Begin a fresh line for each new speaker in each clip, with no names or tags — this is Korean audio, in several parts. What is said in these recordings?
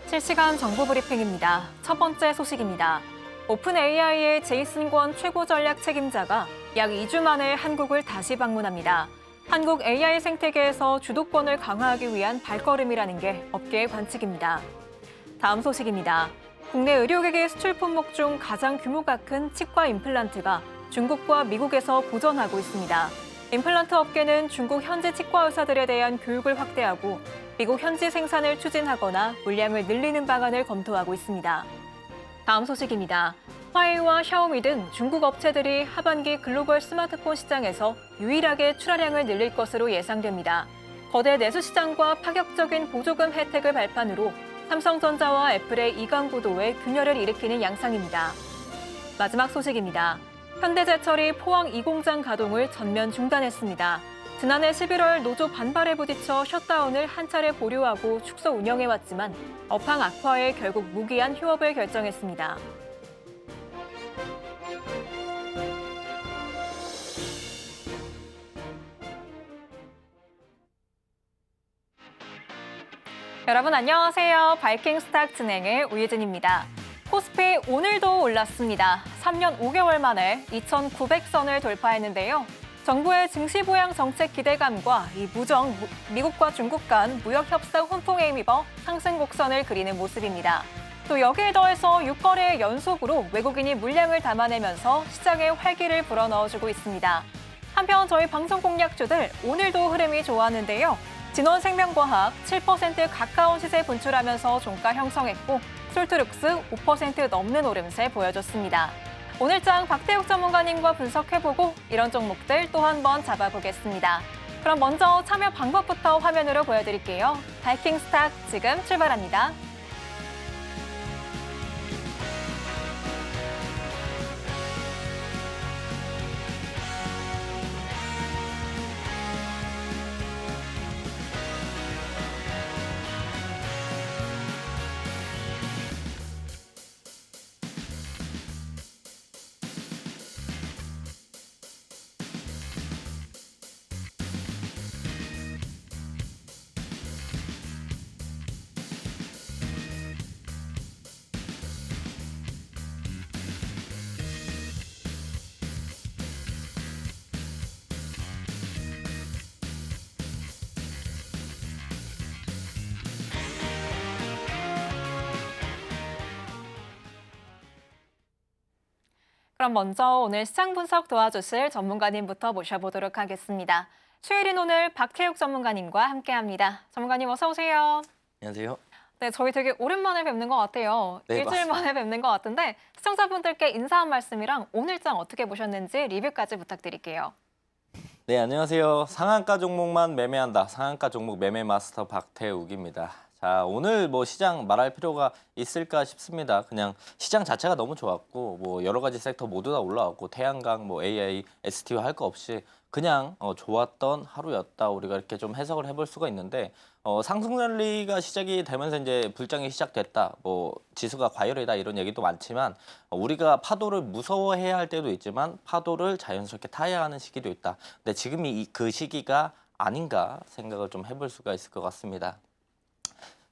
실시간 정보 브리핑입니다. 첫 번째 소식입니다. 오픈 AI의 제이슨 권 최고 전략 책임자가 약 2주 만에 한국을 다시 방문합니다. 한국 AI 생태계에서 주도권을 강화하기 위한 발걸음이라는 게 업계의 관측입니다. 다음 소식입니다. 국내 의료기기 수출 품목 중 가장 규모가 큰 치과 임플란트가 중국과 미국에서 보전하고 있습니다. 임플란트 업계는 중국 현지 치과 의사들에 대한 교육을 확대하고 미국 현지 생산을 추진하거나 물량을 늘리는 방안을 검토하고 있습니다. 다음 소식입니다. 화웨이와 샤오미 등 중국 업체들이 하반기 글로벌 스마트폰 시장에서 유일하게 출하량을 늘릴 것으로 예상됩니다. 거대 내수 시장과 파격적인 보조금 혜택을 발판으로 삼성전자와 애플의 이강 구도에 균열을 일으키는 양상입니다. 마지막 소식입니다. 현대제철이 포항 2공장 가동을 전면 중단했습니다. 지난해 11월 노조 반발에 부딪혀 셧다운을 한 차례 보류하고 축소 운영해왔지만 업황 악화에 결국 무기한 휴업을 결정했습니다. 여러분 안녕하세요. 바이킹 스탁 진행의 우예진입니다. 코스피 오늘도 올랐습니다. 3년 5개월 만에 2,900선을 돌파했는데요. 정부의 증시 부양 정책 기대감과 이 무정 미국과 중국 간 무역 협상 훈풍에 힘입어 상승 곡선을 그리는 모습입니다. 또 여기에 더해서 6거래 연속으로 외국인이 물량을 담아내면서 시장에 활기를 불어넣어주고 있습니다. 한편 저희 방송 공략주들 오늘도 흐름이 좋았는데요. 진원생명과학 7% 가까운 시세 분출하면서 종가 형성했고 솔트룩스 5% 넘는 오름세 보여줬습니다. 오늘장 박태욱 전문가님과 분석해보고 이런 종목들 또 한 번 잡아보겠습니다. 그럼 먼저 참여 방법부터 화면으로 보여드릴게요. 바이킹 스탁 지금 출발합니다. 그럼 먼저 오늘 시장 분석 도와주실 전문가님부터 모셔보도록 하겠습니다. 수요일인 오늘 박태욱 전문가님과 함께합니다. 전문가님 어서 오세요.
안녕하세요.
네, 저희 되게 오랜만에 뵙는 것 같아요.
네,
일주일
맞습니다.
만에 뵙는 것 같은데 시청자분들께 인사 한 말씀이랑 오늘장 어떻게 보셨는지 리뷰까지 부탁드릴게요.
네, 안녕하세요. 상한가 종목만 매매한다. 상한가 종목 매매 마스터 박태욱입니다. 자, 오늘 시장 말할 필요가 있을까 싶습니다. 그냥 시장 자체가 너무 좋았고 여러 가지 섹터 모두 다 올라왔고 태양광, AI, ST와 할 거 없이 그냥 좋았던 하루였다. 우리가 이렇게 좀 해석을 해볼 수가 있는데 상승 랠리가 시작이 되면서 이제 불장이 시작됐다. 지수가 과열이다 이런 얘기도 많지만 우리가 파도를 무서워해야 할 때도 있지만 파도를 자연스럽게 타야 하는 시기도 있다. 근데 지금이 그 시기가 아닌가 생각을 좀 해볼 수가 있을 것 같습니다.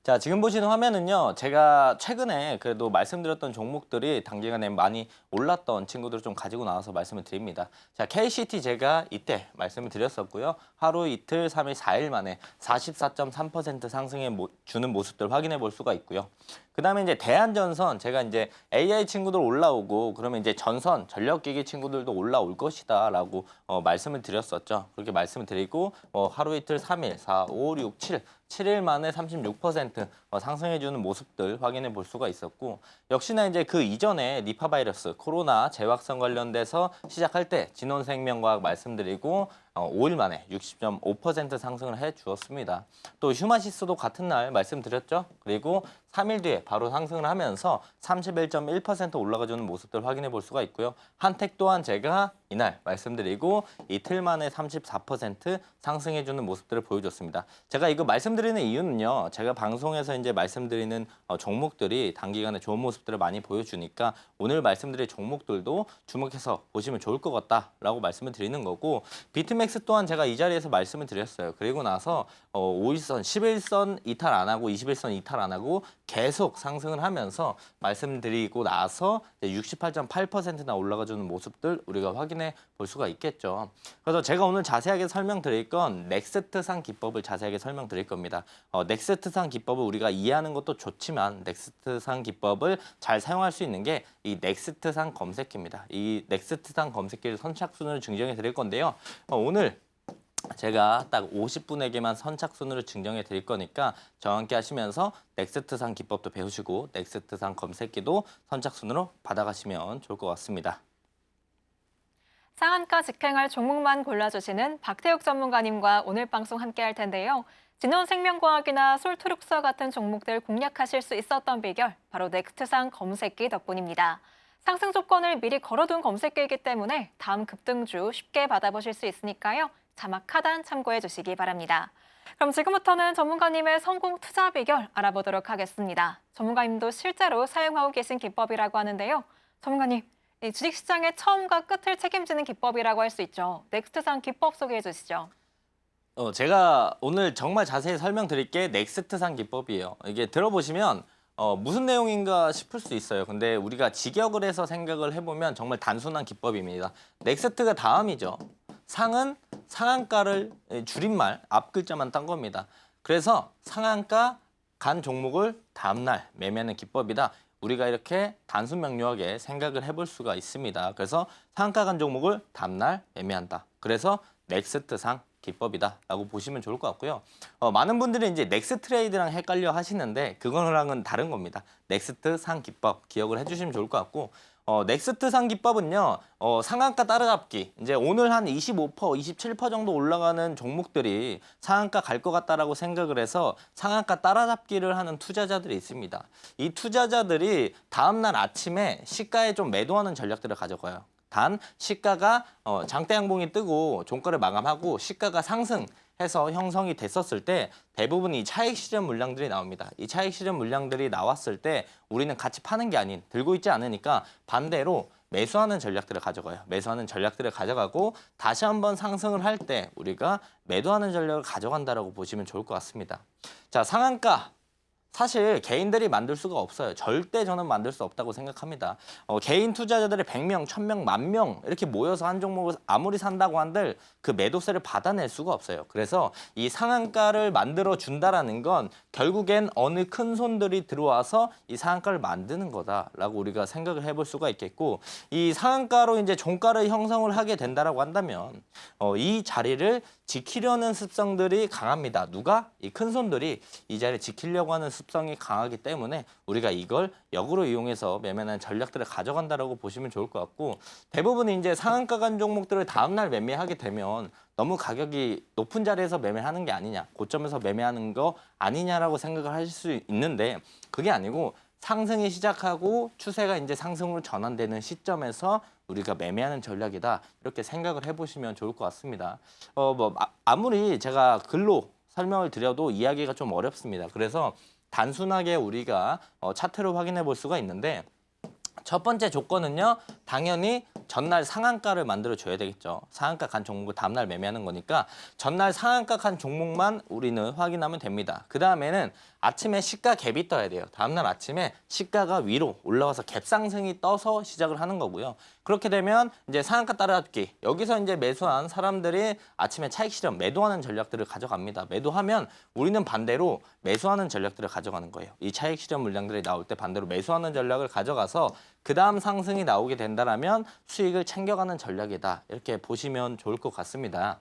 자, 지금 보시는 화면은요. 제가 최근에 그래도 말씀드렸던 종목들이 단기간에 많이 올랐던 친구들을 좀 가지고 나와서 말씀을 드립니다. 자, KCT 제가 이때 말씀을 드렸었고요. 하루 이틀, 3일, 4일 만에 44.3% 상승해 주는 모습들 확인해 볼 수가 있고요. 그다음에 이제 대한전선 제가 이제 AI 친구들 올라오고 그러면 이제 전선 전력기기 친구들도 올라올 것이다라고 말씀을 드렸었죠. 그렇게 말씀을 드리고 하루 이틀 3일, 4, 5, 6, 7일 만에 36% 상승해주는 모습들 확인해 볼 수가 있었고 역시나 이제 그 이전에 니파 바이러스 코로나 재확산 관련돼서 시작할 때 진원생명과학 말씀드리고 5일 만에 60.5% 상승을 해 주었습니다. 또 휴마시스도 같은 날 말씀드렸죠. 그리고 3일 뒤에 바로 상승을 하면서 31.1% 올라가주는 모습들 확인해 볼 수가 있고요. 한택 또한 제가 이날 말씀드리고 이틀 만에 34% 상승해주는 모습들을 보여줬습니다. 제가 이거 말씀드리는 이유는요. 제가 방송에서 이제 말씀드리는 종목들이 단기간에 좋은 모습들을 많이 보여주니까 오늘 말씀드릴 종목들도 주목해서 보시면 좋을 것 같다라고 말씀을 드리는 거고 비트맥 아이맥스 또한 제가 이 자리에서 말씀을 드렸어요. 그리고 나서 5일선, 11선 이탈 안 하고 21선 이탈 안 하고 계속 상승을 하면서 말씀드리고 나서 68.8%나 올라가주는 모습들 우리가 확인해 볼 수가 있겠죠. 그래서 제가 오늘 자세하게 설명드릴 건 넥스트상 기법을 자세하게 설명드릴 겁니다. 넥스트상 기법을 우리가 이해하는 것도 좋지만 넥스트상 기법을 잘 사용할 수 있는 게 이 넥스트상 검색기입니다. 이 넥스트상 검색기를 선착순으로 증정해 드릴 건데요. 오늘 제가 딱 50분에게만 선착순으로 증정해 드릴 거니까 저와 함께 하시면서 넥스트상 기법도 배우시고 넥스트상 검색기도 선착순으로 받아가시면 좋을 것 같습니다.
상한가 직행할 종목만 골라주시는 박태욱 전문가님과 오늘 방송 함께 할 텐데요. 진원생명과학이나 솔트룩스와 같은 종목들 공략하실 수 있었던 비결, 바로 넥스트상 검색기 덕분입니다. 상승 조건을 미리 걸어둔 검색기이기 때문에 다음 급등주 쉽게 받아보실 수 있으니까요. 자막 하단 참고해 주시기 바랍니다. 그럼 지금부터는 전문가님의 성공 투자 비결 알아보도록 하겠습니다. 전문가님도 실제로 사용하고 계신 기법이라고 하는데요. 전문가님, 이 주식시장의 처음과 끝을 책임지는 기법이라고 할 수 있죠. 넥스트상 기법 소개해 주시죠.
제가 오늘 정말 자세히 설명드릴 게 넥스트상 기법이에요. 이게 들어보시면 무슨 내용인가 싶을 수 있어요. 근데 우리가 직역을 해서 생각을 해보면 정말 단순한 기법입니다. 넥스트가 다음이죠. 상은 상한가를 줄임말 앞 글자만 딴 겁니다. 그래서 상한가 간 종목을 다음날 매매하는 기법이다. 우리가 이렇게 단순 명료하게 생각을 해볼 수가 있습니다. 그래서 상한가 간 종목을 다음날 매매한다. 그래서 넥스트상 기법이다라고 보시면 좋을 것 같고요. 많은 분들이 이제 넥스트 트레이드랑 헷갈려 하시는데 그거랑은 다른 겁니다. 넥스트 상 기법 기억을 해주시면 좋을 것 같고 넥스트 상 기법은요. 상한가 따라잡기. 이제 오늘 한 25%, 27% 정도 올라가는 종목들이 상한가 갈 것 같다라고 생각을 해서 상한가 따라잡기를 하는 투자자들이 있습니다. 이 투자자들이 다음날 아침에 시가에 좀 매도하는 전략들을 가져가요. 단 시가가 장대 양봉이 뜨고 종가를 마감하고 시가가 상승해서 형성이 됐었을 때 대부분 이 차익 실현 물량들이 나옵니다. 이 차익 실현 물량들이 나왔을 때 우리는 같이 파는 게 아닌 들고 있지 않으니까 반대로 매수하는 전략들을 가져가요. 매수하는 전략들을 가져가고 다시 한번 상승을 할 때 우리가 매도하는 전략을 가져간다라고 보시면 좋을 것 같습니다. 자, 상한가. 사실 개인들이 만들 수가 없어요. 절대 저는 만들 수 없다고 생각합니다. 개인 투자자들이 100명, 1000명, 10,000명 이렇게 모여서 한 종목을 아무리 산다고 한들 그 매도세를 받아낼 수가 없어요. 그래서 이 상한가를 만들어 준다라는 건 결국엔 어느 큰 손들이 들어와서 이 상한가를 만드는 거다라고 우리가 생각을 해볼 수가 있겠고 이 상한가로 이제 종가를 형성을 하게 된다라고 한다면 이 자리를 지키려는 습성들이 강합니다. 누가? 이 큰 손들이 이 자리를 지키려고 하는 습성이 강하기 때문에 우리가 이걸 역으로 이용해서 매매하는 전략들을 가져간다라고 보시면 좋을 것 같고 대부분 이제 상한가 간 종목들을 다음날 매매하게 되면 너무 가격이 높은 자리에서 매매하는 게 아니냐, 고점에서 매매하는 거 아니냐라고 생각을 하실 수 있는데 그게 아니고 상승이 시작하고 추세가 이제 상승으로 전환되는 시점에서 우리가 매매하는 전략이다. 이렇게 생각을 해보시면 좋을 것 같습니다. 아무리 제가 글로 설명을 드려도 이야기가 좀 어렵습니다. 그래서 단순하게 우리가 차트로 확인해 볼 수가 있는데 첫 번째 조건은요. 당연히 전날 상한가를 만들어 줘야 되겠죠. 상한가 간 종목을 다음날 매매하는 거니까 전날 상한가 간 종목만 우리는 확인하면 됩니다. 그 다음에는 아침에 시가 갭이 떠야 돼요. 다음날 아침에 시가가 위로 올라와서 갭 상승이 떠서 시작을 하는 거고요. 그렇게 되면 이제 상한가 따라잡기. 여기서 이제 매수한 사람들이 아침에 차익 실현, 매도하는 전략들을 가져갑니다. 매도하면 우리는 반대로 매수하는 전략들을 가져가는 거예요. 이 차익 실현 물량들이 나올 때 반대로 매수하는 전략을 가져가서 그 다음 상승이 나오게 된다면 수익을 챙겨가는 전략이다. 이렇게 보시면 좋을 것 같습니다.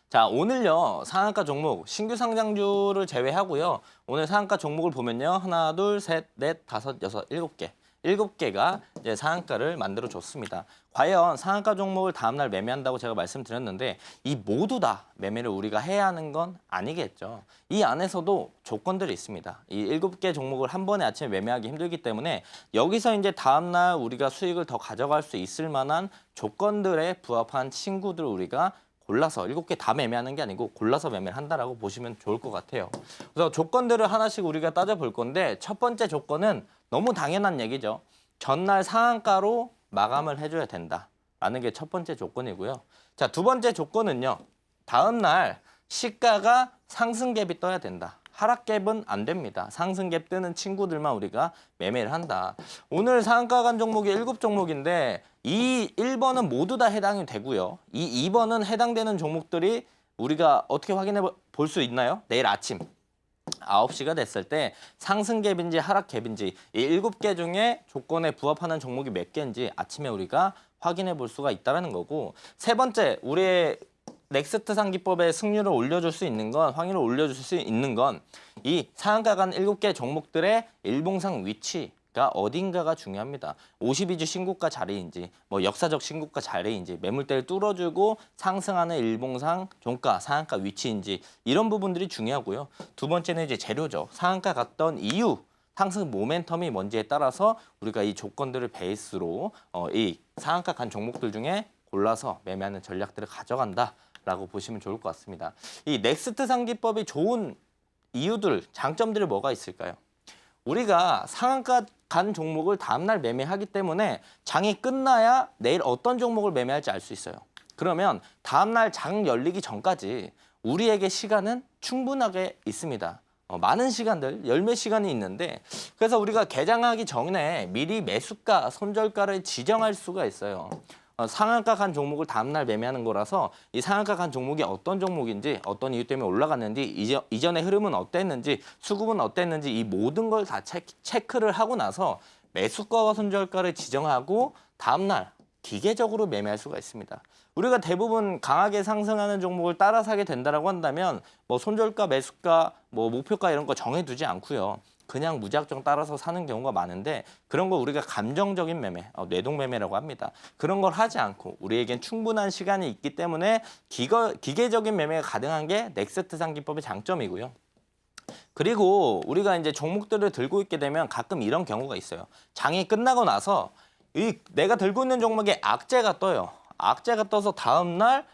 자, 오늘요 상한가 종목 신규 상장주를 제외하고요. 오늘 상한가 종목을 보면요. 하나, 둘, 셋, 넷, 다섯, 여섯, 일곱 개. 7개가 이제 상한가를 만들어 줬습니다. 과연 상한가 종목을 다음날 매매한다고 제가 말씀드렸는데 이 모두 다 매매를 우리가 해야 하는 건 아니겠죠. 이 안에서도 조건들이 있습니다. 이 7개 종목을 한 번에 아침에 매매하기 힘들기 때문에 여기서 이제 다음날 우리가 수익을 더 가져갈 수 있을 만한 조건들에 부합한 친구들 우리가 골라서 7개 다 매매하는 게 아니고 골라서 매매를 한다라고 보시면 좋을 것 같아요. 그래서 조건들을 하나씩 우리가 따져볼 건데 첫 번째 조건은 너무 당연한 얘기죠. 전날 상한가로 마감을 해줘야 된다라는 게 첫 번째 조건이고요. 자, 두 번째 조건은요. 다음 날 시가가 상승갭이 떠야 된다. 하락갭은 안 됩니다. 상승갭 뜨는 친구들만 우리가 매매를 한다. 오늘 상한가 간 종목이 7종목인데 이 1번은 모두 다 해당이 되고요. 이 2번은 해당되는 종목들이 우리가 어떻게 확인해 볼 수 있나요? 내일 아침 9시가 됐을 때 상승갭인지 하락갭인지 이 7개 중에 조건에 부합하는 종목이 몇 개인지 아침에 우리가 확인해 볼 수가 있다는 거고, 세 번째, 우리의 넥스트 상기법의 승률을 올려줄 수 있는 건, 확률을 올려줄 수 있는 건 이 상한가 간 7개 종목들의 일봉상 위치가 어딘가가 중요합니다. 52주 신고가 자리인지, 뭐 역사적 신고가 자리인지, 매물대를 뚫어주고 상승하는 일봉상 종가, 상한가 위치인지 이런 부분들이 중요하고요. 두 번째는 이제 재료죠. 상한가 갔던 이유, 상승 모멘텀이 뭔지에 따라서 우리가 이 조건들을 베이스로 이 상한가 간 종목들 중에 골라서 매매하는 전략들을 가져간다라고 보시면 좋을 것 같습니다. 이 넥스트 상기법이 좋은 이유들, 장점들이 뭐가 있을까요? 우리가 상한가 간 종목을 다음날 매매하기 때문에 장이 끝나야 내일 어떤 종목을 매매할지 알 수 있어요. 그러면 다음날 장 열리기 전까지 우리에게 시간은 충분하게 있습니다. 많은 시간들, 열몇 시간이 있는데, 그래서 우리가 개장하기 전에 미리 매수가, 손절가를 지정할 수가 있어요. 상한가 간 종목을 다음날 매매하는 거라서 이 상한가 간 종목이 어떤 종목인지, 어떤 이유 때문에 올라갔는지, 이전의 흐름은 어땠는지, 수급은 어땠는지 이 모든 걸 다 체크를 하고 나서 매수가와 손절가를 지정하고 다음날 기계적으로 매매할 수가 있습니다. 우리가 대부분 강하게 상승하는 종목을 따라 사게 된다라고 한다면 뭐 손절가, 매수가, 뭐 목표가 이런 거 정해두지 않고요. 그냥 무작정 따라서 사는 경우가 많은데, 그런 거 우리가 감정적인 매매, 뇌동 매매라고 합니다. 그런 걸 하지 않고 우리에겐 충분한 시간이 있기 때문에 기계적인 매매가 가능한 게 넥스트 상기법의 장점이고요. 그리고 우리가 이제 종목들을 들고 있게 되면 가끔 이런 경우가 있어요. 장이 끝나고 나서 내가 들고 있는 종목에 악재가 떠요. 악재가 떠서 다음 날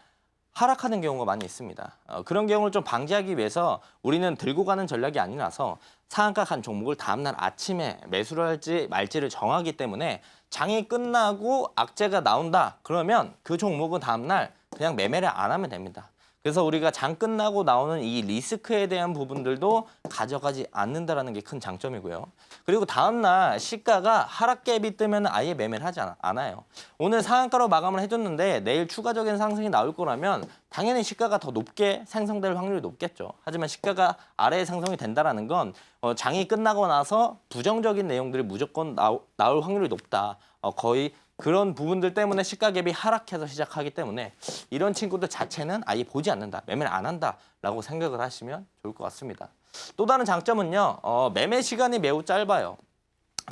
하락하는 경우가 많이 있습니다. 그런 경우를 좀 방지하기 위해서 우리는 들고 가는 전략이 아니라서 상한가 간 종목을 다음날 아침에 매수를 할지 말지를 정하기 때문에 장이 끝나고 악재가 나온다 그러면 그 종목은 다음날 그냥 매매를 안 하면 됩니다. 그래서 우리가 장 끝나고 나오는 이 리스크에 대한 부분들도 가져가지 않는다는 게 큰 장점이고요. 그리고 다음날 시가가 하락갭이 뜨면 아예 매매를 하지 않아요. 오늘 상한가로 마감을 해줬는데 내일 추가적인 상승이 나올 거라면 당연히 시가가 더 높게 생성될 확률이 높겠죠. 하지만 시가가 아래에 상승이 된다는 건 장이 끝나고 나서 부정적인 내용들이 무조건 나올 확률이 높다. 거의 그런 부분들 때문에 시가 갭이 하락해서 시작하기 때문에 이런 친구들 자체는 아예 보지 않는다, 매매를 안 한다라고 생각을 하시면 좋을 것 같습니다. 또 다른 장점은요, 매매 시간이 매우 짧아요.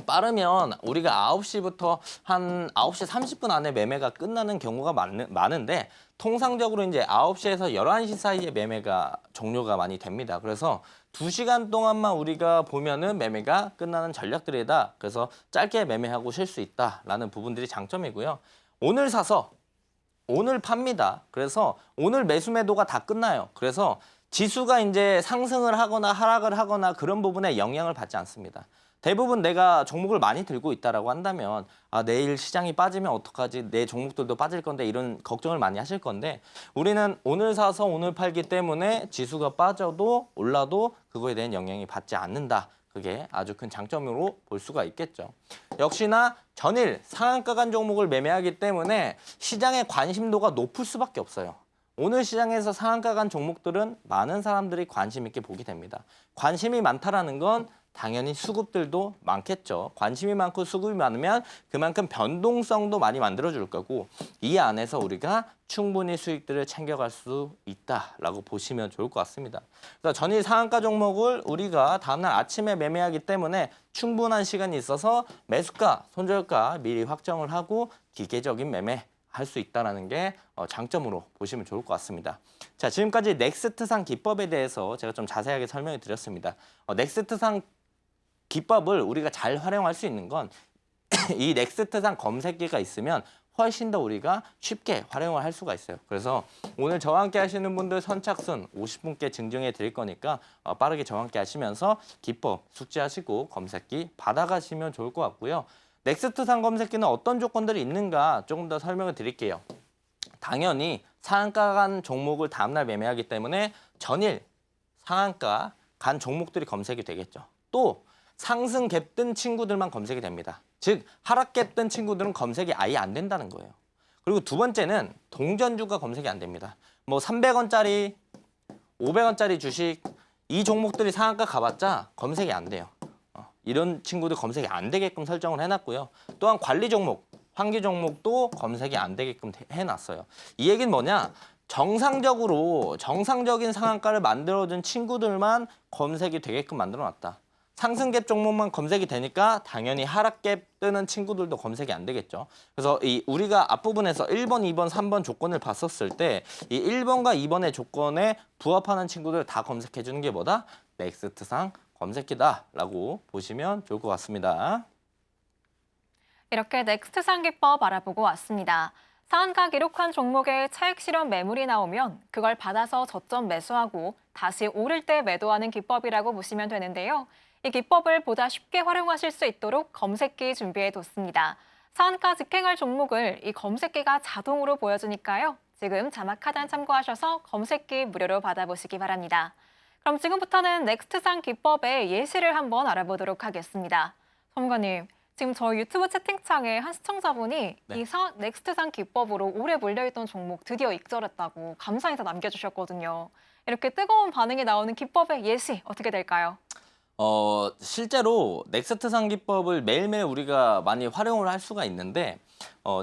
빠르면 우리가 9시부터 한 9시 30분 안에 매매가 끝나는 경우가 많은데 통상적으로 이제 9시에서 11시 사이에 매매가 종료가 많이 됩니다. 그래서 2시간 동안만 우리가 보면은 매매가 끝나는 전략들이다. 그래서 짧게 매매하고 쉴 수 있다라는 부분들이 장점이고요. 오늘 사서 오늘 팝니다. 그래서 오늘 매수 매도가 다 끝나요. 그래서 지수가 이제 상승을 하거나 하락을 하거나 그런 부분에 영향을 받지 않습니다. 대부분 내가 종목을 많이 들고 있다라고 한다면 내일 시장이 빠지면 어떡하지? 내 종목들도 빠질 건데 이런 걱정을 많이 하실 건데 우리는 오늘 사서 오늘 팔기 때문에 지수가 빠져도 올라도 그거에 대한 영향이 받지 않는다. 그게 아주 큰 장점으로 볼 수가 있겠죠. 역시나 전일 상한가 간 종목을 매매하기 때문에 시장의 관심도가 높을 수밖에 없어요. 오늘 시장에서 상한가 간 종목들은 많은 사람들이 관심 있게 보게 됩니다. 관심이 많다라는 건 당연히 수급들도 많겠죠. 관심이 많고 수급이 많으면 그만큼 변동성도 많이 만들어줄 거고 이 안에서 우리가 충분히 수익들을 챙겨갈 수 있다라고 보시면 좋을 것 같습니다. 그래서 전일 상한가 종목을 우리가 다음날 아침에 매매하기 때문에 충분한 시간이 있어서 매수가, 손절가 미리 확정을 하고 기계적인 매매 할 수 있다는 게 장점으로 보시면 좋을 것 같습니다. 자, 지금까지 넥스트상 기법에 대해서 제가 좀 자세하게 설명을 드렸습니다. 넥스트상 기법을 우리가 잘 활용할 수 있는 건 이 넥스트상 검색기가 있으면 훨씬 더 우리가 쉽게 활용을 할 수가 있어요. 그래서 오늘 저와 함께 하시는 분들 선착순 50분께 증정해 드릴 거니까 빠르게 저와 함께 하시면서 기법 숙지하시고 검색기 받아가시면 좋을 것 같고요. 넥스트상 검색기는 어떤 조건들이 있는가 조금 더 설명을 드릴게요. 당연히 상한가 간 종목을 다음날 매매하기 때문에 전일 상한가 간 종목들이 검색이 되겠죠. 또 상승 갭 뜬 친구들만 검색이 됩니다. 즉 하락 갭 뜬 친구들은 검색이 아예 안 된다는 거예요. 그리고 두 번째는 동전주가 검색이 안 됩니다. 뭐 300원짜리, 500원짜리 주식 이 종목들이 상한가 가봤자 검색이 안 돼요. 이런 친구들 검색이 안 되게끔 설정을 해놨고요. 또한 관리 종목, 환기 종목도 검색이 안 되게끔 해놨어요. 이 얘기는 뭐냐? 정상적인 상한가를 만들어준 친구들만 검색이 되게끔 만들어놨다. 상승갭 종목만 검색이 되니까 당연히 하락갭 뜨는 친구들도 검색이 안 되겠죠. 그래서 우리가 앞부분에서 1번, 2번, 3번 조건을 봤었을 때 이 1번과 2번의 조건에 부합하는 친구들 다 검색해 주는 게 뭐다? 넥스트상 검색기다라고 보시면 좋을 것 같습니다.
이렇게 넥스트상 기법 알아보고 왔습니다. 상한가 기록한 종목에 차익 실현 매물이 나오면 그걸 받아서 저점 매수하고 다시 오를 때 매도하는 기법이라고 보시면 되는데요. 이 기법을 보다 쉽게 활용하실 수 있도록 검색기 준비해뒀습니다. 상한가 직행할 종목을 이 검색기가 자동으로 보여주니까요. 지금 자막 하단 참고하셔서 검색기 무료로 받아보시기 바랍니다. 그럼 지금부터는 넥스트상 기법의 예시를 한번 알아보도록 하겠습니다. 전문가님, 지금 저희 유튜브 채팅창에 한 시청자분이
네.
이 넥스트상 기법으로 오래 몰려있던 종목 드디어 익절했다고 감사 인사 남겨주셨거든요. 이렇게 뜨거운 반응이 나오는 기법의 예시 어떻게 될까요?
실제로 넥스트상 기법을 매일매일 우리가 많이 활용을 할 수가 있는데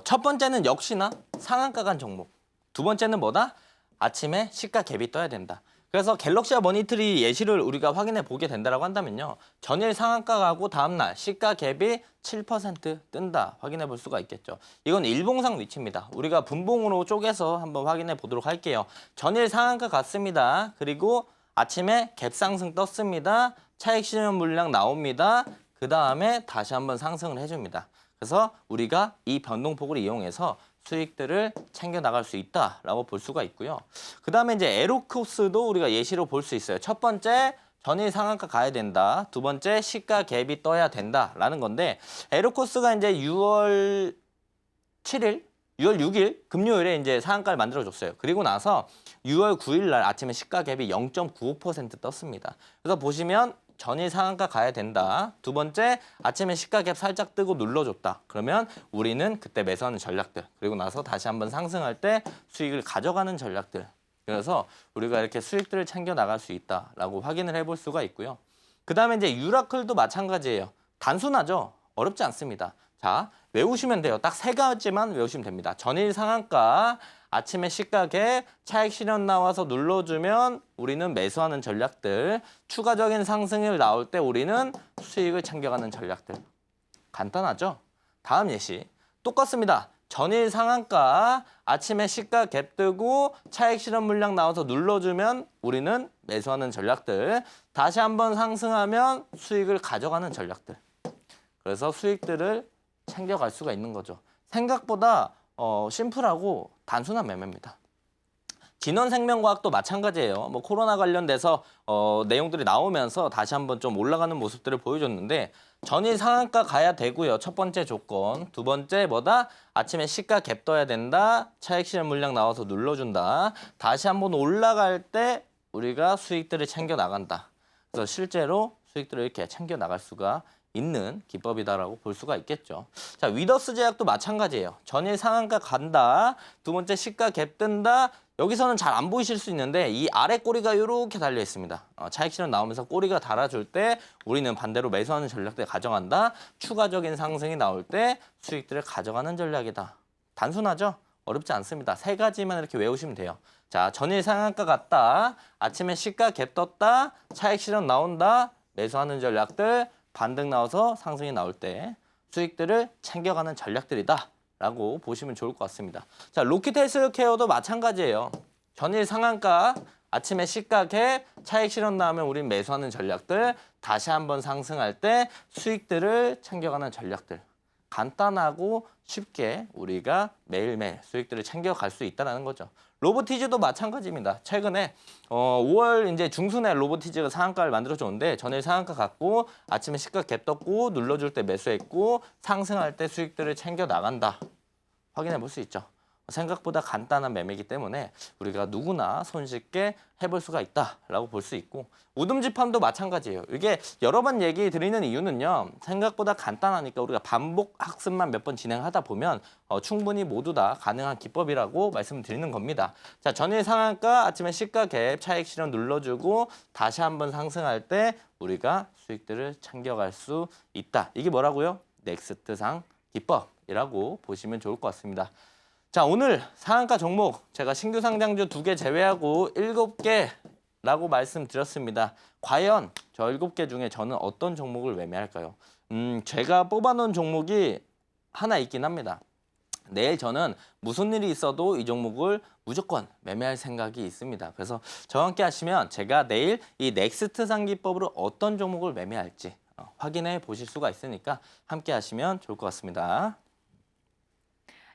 첫 번째는 역시나 상한가 간 종목. 두 번째는 뭐다? 아침에 시가 갭이 떠야 된다. 그래서 갤럭시와 머니터리 예시를 우리가 확인해 보게 된다고 한다면요. 전일 상한가 가고 다음날 시가 갭이 7% 뜬다 확인해 볼 수가 있겠죠. 이건 일봉상 위치입니다. 우리가 분봉으로 쪼개서 한번 확인해 보도록 할게요. 전일 상한가 갔습니다. 그리고 아침에 갭 상승 떴습니다. 차익 실현 물량 나옵니다. 그 다음에 다시 한번 상승을 해줍니다. 그래서 우리가 이 변동폭을 이용해서 수익들을 챙겨 나갈 수 있다라고 볼 수가 있고요. 그 다음에 이제 에로코스도 우리가 예시로 볼 수 있어요. 첫 번째, 전일 상한가 가야 된다. 두 번째, 시가 갭이 떠야 된다라는 건데 에로코스가 이제 6월 7일, 6월 6일 금요일에 이제 상한가를 만들어줬어요. 그리고 나서 6월 9일 날 아침에 시가 갭이 0.95% 떴습니다. 그래서 보시면 전일 상한가 가야 된다. 두 번째, 아침에 시가 갭 살짝 뜨고 눌러줬다. 그러면 우리는 그때 매수하는 전략들. 그리고 나서 다시 한번 상승할 때 수익을 가져가는 전략들. 그래서 우리가 이렇게 수익들을 챙겨 나갈 수 있다라고 확인을 해볼 수가 있고요. 그 다음에 이제 유라클도 마찬가지예요. 단순하죠? 어렵지 않습니다. 자, 외우시면 돼요. 딱 세 가지만 외우시면 됩니다. 전일 상한가, 아침에 시가 갭, 차익 실현 나와서 눌러주면 우리는 매수하는 전략들, 추가적인 상승일 나올 때 우리는 수익을 챙겨가는 전략들. 간단하죠? 다음 예시. 똑같습니다. 전일 상한가, 아침에 시가 갭 뜨고 차익 실현 물량 나와서 눌러주면 우리는 매수하는 전략들, 다시 한번 상승하면 수익을 가져가는 전략들. 그래서 수익들을 챙겨갈 수가 있는 거죠. 생각보다 심플하고 단순한 매매입니다. 진원생명과학도 마찬가지예요. 뭐 코로나 관련돼서 내용들이 나오면서 다시 한번 좀 올라가는 모습들을 보여줬는데 전일 상한가 가야 되고요. 첫 번째 조건. 두 번째 뭐다? 아침에 시가 갭 떠야 된다. 차익 실현 물량 나와서 눌러준다. 다시 한번 올라갈 때 우리가 수익들을 챙겨 나간다. 그래서 실제로 수익들을 이렇게 챙겨 나갈 수가 있는 기법이다라고 볼 수가 있겠죠. 자, 위더스 제약도 마찬가지예요. 전일 상한가 간다. 두 번째 시가 갭 뜬다. 여기서는 잘 안 보이실 수 있는데 이 아래 꼬리가 이렇게 달려 있습니다. 차익 실현 나오면서 꼬리가 달아줄 때 우리는 반대로 매수하는 전략들 가져간다. 추가적인 상승이 나올 때 수익들을 가져가는 전략이다. 단순하죠? 어렵지 않습니다. 세 가지만 이렇게 외우시면 돼요. 자, 전일 상한가 갔다. 아침에 시가 갭 떴다. 차익 실현 나온다. 매수하는 전략들. 반등 나와서 상승이 나올 때 수익들을 챙겨가는 전략들이다 라고 보시면 좋을 것 같습니다. 자, 로킷 헬스케어도 마찬가지예요. 전일 상한가, 아침에 시가 갭, 차익 실현 나오면 우린 매수하는 전략들, 다시 한번 상승할 때 수익들을 챙겨가는 전략들. 간단하고 쉽게 우리가 매일매일 수익들을 챙겨갈 수 있다는 거죠. 로보티즈도 마찬가지입니다. 최근에 5월 이제 중순에 로보티즈가 상한가를 만들어줬는데 전일 상한가 갔고 아침에 시가 갭 떴고 눌러줄 때 매수했고 상승할 때 수익들을 챙겨 나간다. 확인해 볼 수 있죠. 생각보다 간단한 매매이기 때문에 우리가 누구나 손쉽게 해볼 수가 있다라고 볼 수 있고 우듬지팜도 마찬가지예요. 이게 여러 번 얘기 드리는 이유는요. 생각보다 간단하니까 우리가 반복 학습만 몇 번 진행하다 보면 충분히 모두 다 가능한 기법이라고 말씀드리는 겁니다. 자, 전일 상한가 아침에 시가 갭 차익 실현 눌러주고 다시 한번 상승할 때 우리가 수익들을 챙겨갈 수 있다. 이게 뭐라고요? 넥스트상 기법이라고 보시면 좋을 것 같습니다. 자, 오늘 상한가 종목 제가 신규 상장주 2개 제외하고 7개라고 말씀드렸습니다. 과연 저 7개 중에 저는 어떤 종목을 매매할까요? 제가 뽑아놓은 종목이 하나 있긴 합니다. 내일 저는 무슨 일이 있어도 이 종목을 무조건 매매할 생각이 있습니다. 그래서 저와 함께 하시면 제가 내일 이 넥스트 상기법으로 어떤 종목을 매매할지 확인해 보실 수가 있으니까 함께 하시면 좋을 것 같습니다.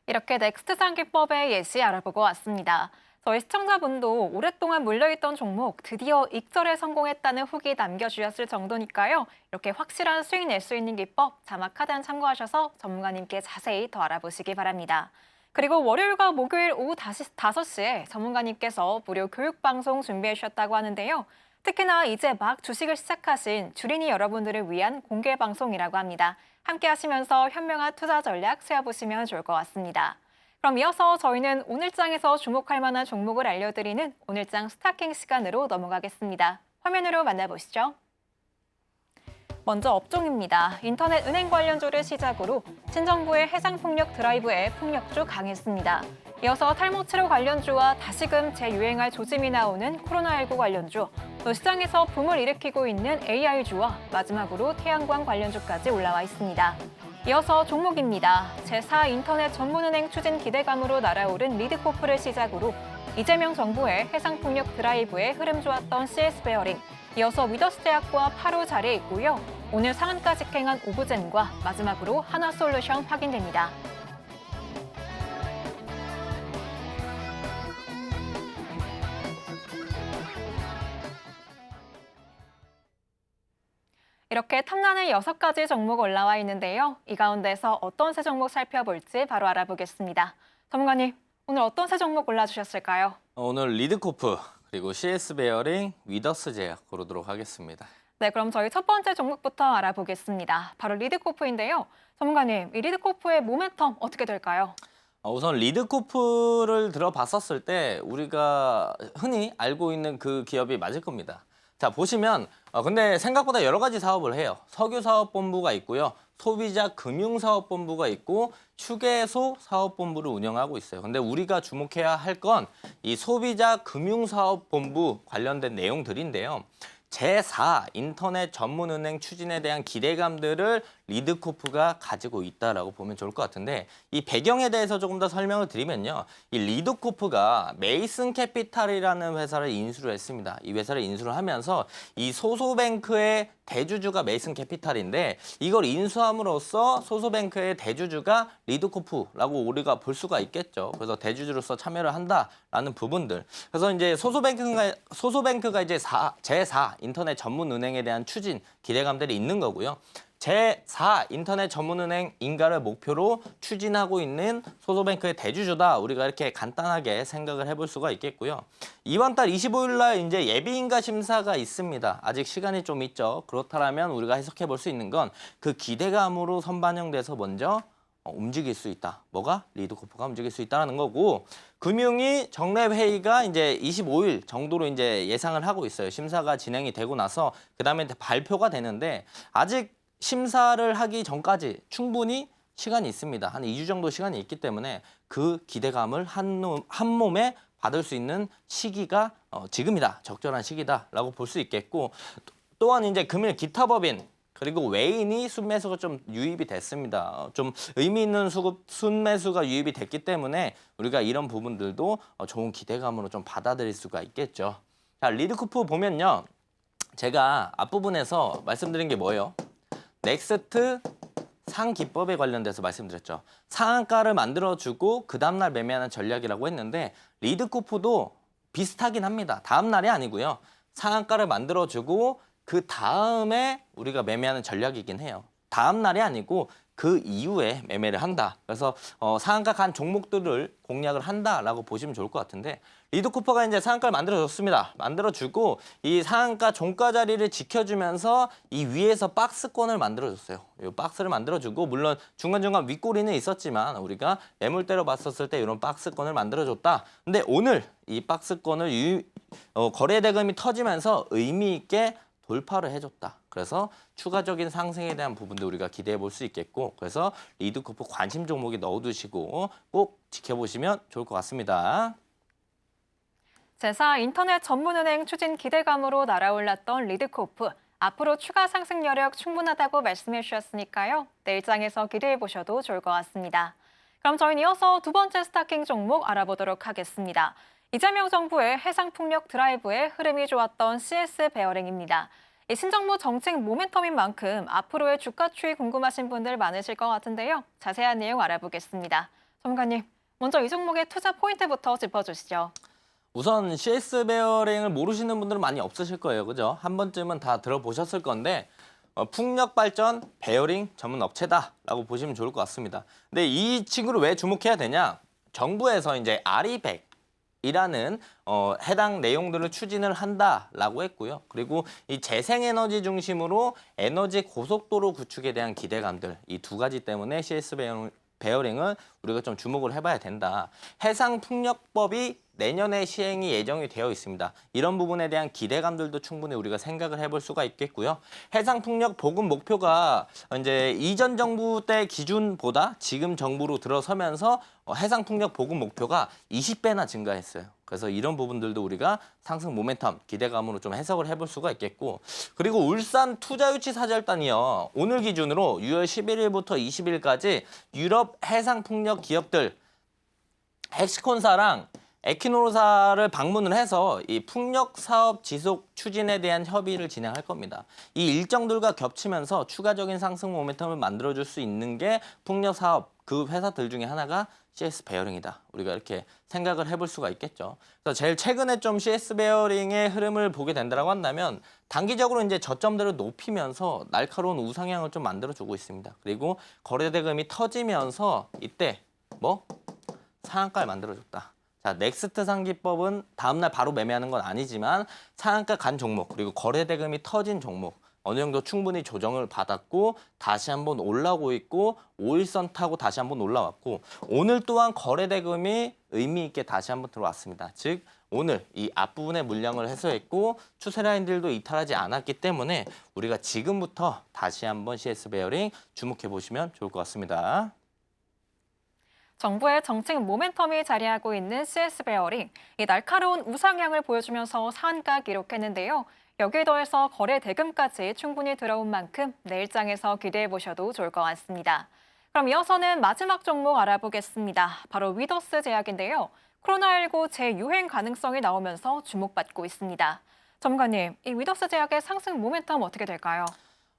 이렇게 넥스트 상기법의 예시 알아보고 왔습니다. 저희 시청자분도 오랫동안 물려있던 종목 드디어 익절에 성공했다는 후기 남겨주셨을 정도니까요. 이렇게 확실한 수익 낼 수 있는 기법 자막 하단 참고하셔서 전문가님께 자세히 더 알아보시기 바랍니다. 그리고 월요일과 목요일 오후 5시에 전문가님께서 무료 교육방송 준비해 주셨다고 하는데요. 특히나 이제 막 주식을 시작하신 주린이 여러분들을 위한 공개 방송이라고 합니다. 함께 하시면서 현명한 투자 전략 세워보시면 좋을 것 같습니다. 그럼 이어서 저희는 오늘장에서 주목할 만한 종목을 알려드리는 오늘장 스타킹 시간으로 넘어가겠습니다. 화면으로 만나보시죠. 먼저 업종입니다. 인터넷 은행 관련주를 시작으로 신정부의 해상폭력 드라이브에 폭력주 강했습니다. 이어서 탈모 치료 관련주와 다시금 재유행할 조짐이 나오는 코로나19 관련주, 또 시장에서 붐을 일으키고 있는 AI주와 마지막으로 태양광 관련주까지 올라와 있습니다. 이어서 종목입니다. 제4 인터넷 전문은행 추진 기대감으로 날아오른 리드코프를 시작으로 이재명 정부의 해상폭력 드라이브에 흐름 좋았던 CS베어링, 이어서 위더스제약과 8호 자리에 있고요. 오늘 상한가 직행한 오브젠과 마지막으로 하나솔루션 확인됩니다. 이렇게 탐나는 6가지 종목 올라와 있는데요. 이 가운데서 어떤 세 종목 살펴볼지 바로 알아보겠습니다. 전문가님, 오늘 어떤 세 종목 골라주셨을까요?
오늘 리드코프 그리고 CS베어링, 위더스제약 고르도록 하겠습니다.
네, 그럼 저희 첫 번째 종목부터 알아보겠습니다. 바로 리드코프인데요. 전문가님, 이 리드코프의 모멘텀 어떻게 될까요?
우선 리드코프를 들어봤었을 때 우리가 흔히 알고 있는 그 기업이 맞을 겁니다. 자, 보시면 근데 생각보다 여러 가지 사업을 해요. 석유사업본부가 있고요. 소비자금융사업본부가 있고 휴게소 사업본부를 운영하고 있어요. 근데 우리가 주목해야 할 건 이 소비자금융사업본부 관련된 내용들인데요. 제4 인터넷 전문은행 추진에 대한 기대감들을 리드코프가 가지고 있다라고 보면 좋을 것 같은데 이 배경에 대해서 조금 더 설명을 드리면요. 이 리드코프가 메이슨 캐피탈이라는 회사를 인수를 했습니다. 이 회사를 인수를 하면서 이 소소뱅크의 대주주가 메이슨 캐피탈인데 이걸 인수함으로써 소소뱅크의 대주주가 리드코프라고 우리가 볼 수가 있겠죠. 그래서 대주주로서 참여를 한다라는 부분들. 그래서 이제 소소뱅크가 이제 제4 인터넷 전문은행에 대한 추진 기대감들이 있는 거고요. 제4 인터넷 전문은행 인가를 목표로 추진하고 있는 소소뱅크의 대주주다. 우리가 이렇게 간단하게 생각을 해볼 수가 있겠고요. 이번 달 25일 날 이제 예비인가 심사가 있습니다. 아직 시간이 좀 있죠. 그렇다면 우리가 해석해 볼 수 있는 건 그 기대감으로 선반영돼서 먼저 움직일 수 있다. 뭐가? 리드코프가 움직일 수 있다는 거고 금융위 정례 회의가 이제 25일 정도로 이제 예상을 하고 있어요. 심사가 진행이 되고 나서 그다음에 발표가 되는데 아직 심사를 하기 전까지 충분히 시간이 있습니다. 한 2주 정도 시간이 있기 때문에 그 기대감을 한 몸에 받을 수 있는 시기가 지금이다. 적절한 시기다라고 볼 수 있겠고 또한 이제 금일 기타 법인 그리고 외인이 순매수가 좀 유입이 됐습니다. 좀 의미 있는 순매수가 유입이 됐기 때문에 우리가 이런 부분들도 좋은 기대감으로 좀 받아들일 수가 있겠죠. 자, 리드코프 보면요. 제가 앞부분에서 말씀드린 게 뭐예요? 넥스트 상기법에 관련돼서 말씀드렸죠. 상한가를 만들어주고 그 다음날 매매하는 전략이라고 했는데 리드코프도 비슷하긴 합니다. 다음 날이 아니고요. 상한가를 만들어주고 그 다음에 우리가 매매하는 전략이긴 해요. 다음 날이 아니고 그 이후에 매매를 한다. 그래서 상한가 간 종목들을 공략을 한다라고 보시면 좋을 것 같은데 리드 쿠퍼가 이제 상한가를 만들어줬습니다. 만들어주고 이 상한가 종가 자리를 지켜주면서 이 위에서 박스권을 만들어줬어요. 이 박스를 만들어주고 물론 중간중간 윗꼬리는 있었지만 우리가 매물대로 봤었을 때 이런 박스권을 만들어줬다. 근데 오늘 이 박스권을 거래 대금이 터지면서 의미 있게 돌파를 해줬다. 그래서 추가적인 상승에 대한 부분도 우리가 기대해 볼 수 있겠고 그래서 리드 쿠퍼 관심 종목에 넣어두시고 꼭 지켜보시면 좋을 것 같습니다.
제사 인터넷 전문은행 추진 기대감으로 날아올랐던 리드코프. 앞으로 추가 상승 여력 충분하다고 말씀해 주셨으니까요. 내일장에서 기대해 보셔도 좋을 것 같습니다. 그럼 저희는 이어서 두 번째 스타킹 종목 알아보도록 하겠습니다. 이재명 정부의 해상풍력 드라이브에 흐름이 좋았던 CS 베어링입니다. 이 신정부 정책 모멘텀인 만큼 앞으로의 주가 추이 궁금하신 분들 많으실 것 같은데요. 자세한 내용 알아보겠습니다. 전문가님, 먼저 이 종목의 투자 포인트부터 짚어주시죠.
우선 CS 베어링을 모르시는 분들은 많이 없으실 거예요. 그죠? 한 번쯤은 다 들어보셨을 건데 풍력 발전 베어링 전문 업체다라고 보시면 좋을 것 같습니다. 근데 이 친구를 왜 주목해야 되냐? 정부에서 이제 RE100이라는 해당 내용들을 추진을 한다라고 했고요. 그리고 이 재생에너지 중심으로 에너지 고속도로 구축에 대한 기대감들 이 두 가지 때문에 CS 베어링은 우리가 좀 주목을 해봐야 된다. 해상풍력법이 내년에 시행이 예정이 되어 있습니다. 이런 부분에 대한 기대감들도 충분히 우리가 생각을 해볼 수가 있겠고요. 해상풍력 보급 목표가 이제 이전 정부 때 기준보다 지금 정부로 들어서면서 해상풍력 보급 목표가 20배나 증가했어요. 그래서 이런 부분들도 우리가 상승 모멘텀 기대감으로 좀 해석을 해볼 수가 있겠고 그리고 울산 투자유치사절단이요. 오늘 기준으로 6월 11일부터 20일까지 유럽 해상풍력 기업들 헥시콘사랑 에키노사를 방문을 해서 이 풍력 사업 지속 추진에 대한 협의를 진행할 겁니다. 이 일정들과 겹치면서 추가적인 상승 모멘텀을 만들어줄 수 있는 게 풍력 사업 그 회사들 중에 하나가 CS 베어링이다. 우리가 이렇게 생각을 해볼 수가 있겠죠. 그래서 제일 최근에 좀 CS 베어링의 흐름을 보게 된다고 한다면 단기적으로 이제 저점들을 높이면서 날카로운 우상향을 좀 만들어주고 있습니다. 그리고 거래 대금이 터지면서 이때 상한가를 만들어줬다. 자, 넥스트 상기법은 다음날 바로 매매하는 건 아니지만 상한가 간 종목 그리고 거래 대금이 터진 종목 어느 정도 충분히 조정을 받았고 다시 한번 올라오고 있고 5일선 타고 다시 한번 올라왔고 오늘 또한 거래 대금이 의미 있게 다시 한번 들어왔습니다. 즉 오늘 이 앞부분의 물량을 해소했고 추세 라인들도 이탈하지 않았기 때문에 우리가 지금부터 다시 한번 CS 베어링 주목해 보시면 좋을 것 같습니다.
정부의 정책 모멘텀이 자리하고 있는 CS 베어링, 이 날카로운 우상향을 보여주면서 상한가 기록했는데요. 여기에 더해서 거래 대금까지 충분히 들어온 만큼 내일장에서 기대해 보셔도 좋을 것 같습니다. 그럼 이어서는 마지막 종목 알아보겠습니다. 바로 위더스 제약인데요. 코로나19 재유행 가능성이 나오면서 주목받고 있습니다. 전문가님, 이 위더스 제약의 상승 모멘텀 어떻게 될까요?